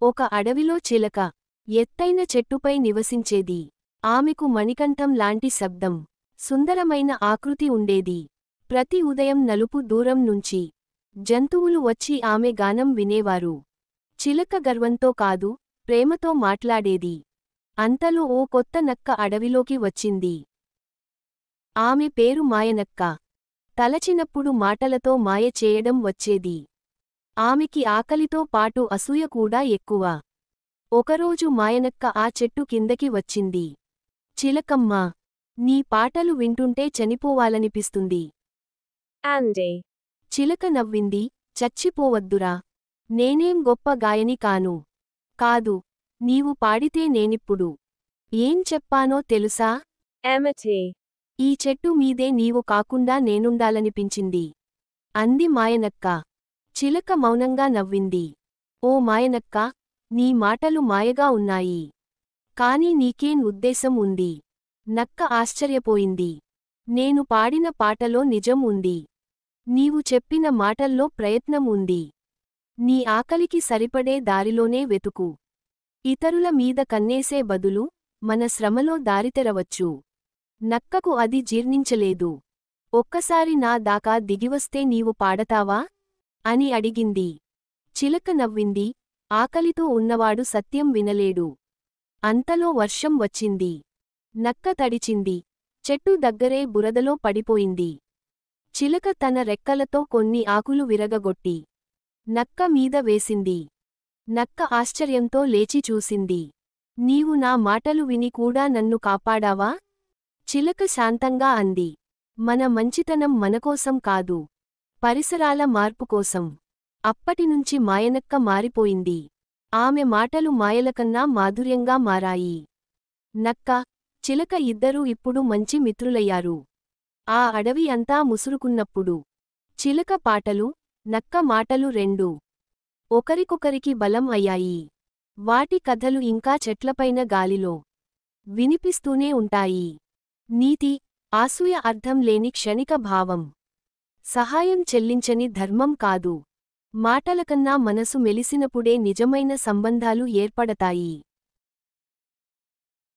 ఒక అడవిలో చిలక ఎత్తైన చెట్టుపై నివసించేది. ఆమెకు మణికంఠం లాంటి శబ్దం, సుందరమైన ఆకృతి ఉండేది. ప్రతి ఉదయం నలుపు దూరం నుంచి జంతువులు వచ్చి ఆమె గానం వినేవారు. చిలక గర్వంతో కాదు, ప్రేమతో మాట్లాడేది. అంతలో ఓ కొత్త నక్క అడవిలోకి వచ్చింది. ఆమె పేరు మాయనక్క. తలచినప్పుడు మాటలతో మాయ చేయడం వచ్చేది. ఆమెకి ఆకలితో పాటు అసూయ కూడా ఎక్కువ. ఒకరోజు మాయనక్క ఆ చెట్టు కిందకి వచ్చింది. చిలకమ్మా, నీ పాటలు వింటుంటే చనిపోవాలనిపిస్తుంది. అంది. చిలక నవ్వింది, చచ్చిపోవద్దురా. నేనేం గొప్ప గాయని కాను. కాదు, నీవు పాడితే నేనిప్పుడు ఏం చెప్పానో తెలుసా? ఏమిటి? ఈ చెట్టు మీదే నీవు కాకుండా నేనుండాలనిపించింది అంది మాయనక్క. చిలక మౌనంగా నవ్వింది. ఓ మాయనక్క, నీ మాటలు మాయగా ఉన్నాయి. కాని నీకేం ఉద్దేశం ఉంది? నక్క ఆశ్చర్యపోయింది. నేను పాడిన పాటలో నిజం ఉంది. నీవు చెప్పిన మాటల్లో ప్రయత్నం ఉంది. నీ ఆకలికి సరిపడే దారిలోనే వెతుకు. ఇతరుల మీద కన్నేసే బదులు మన శ్రమలో దారితెరవచ్చు. నక్కకు అది జీర్ణించలేదు. ఒక్కసారి నా దాకా దిగివస్తే నీవు పాడతావా? అని అడిగింది. చిలక నవ్వింది, ఆకలితో ఉన్నవాడు సత్యం వినలేడు. అంతలో వర్షం వచ్చింది. నక్క తడిచింది. చెట్టు దగ్గరే బురదలో పడిపోయింది. చిలక తన రెక్కలతో కొన్ని ఆకులు విరగగొట్టి నక్క మీద వేసింది. నక్క ఆశ్చర్యంతో లేచి చూసింది. నీవు నా మాటలు విని కూడా నన్ను కాపాడావా? చిలక శాంతంగా అంది. మన మంచితనం మనకోసం కాదు, పరిసరాల మార్పుకోసం. అప్పటినుంచి మాయనక్క మారిపోయింది. ఆమె మాటలు మాయలకన్నా మాధుర్యంగా మారాయి. నక్క, చిలక ఇద్దరూ ఇప్పుడు మంచి మిత్రులయ్యారు. ఆ అడవి అంతా ముసురుకున్నప్పుడు చిలక పాటలు, నక్క మాటలు రెండూ ఒకరికొకరికి బలం అయ్యాయి. వాటి కథలు ఇంకా చెట్లపైన గాలిలో వినిపిస్తూనే ఉంటాయి. నీతి, ఆసూయ అర్థం లేని క్షణిక భావం. సహాయం చెల్లించని ధర్మం కాదు. మాటలకన్నా మనసు మెలిసినప్పుడే నిజమైన సంబంధాలు ఏర్పడతాయి.